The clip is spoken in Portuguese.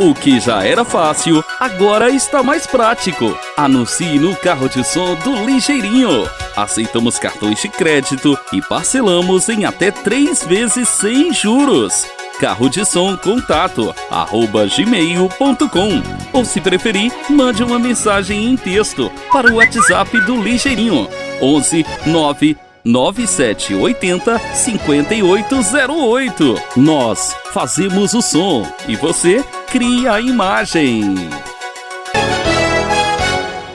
O que já era fácil, agora está mais prático. Anuncie no carro de som do Ligeirinho. Aceitamos cartões de crédito e parcelamos em até 3 vezes sem juros. Carro de som contato@gmail.com. Ou se preferir, mande uma mensagem em texto para o WhatsApp do Ligeirinho 11 9 9780 5808. Nós fazemos o som e você cria a imagem.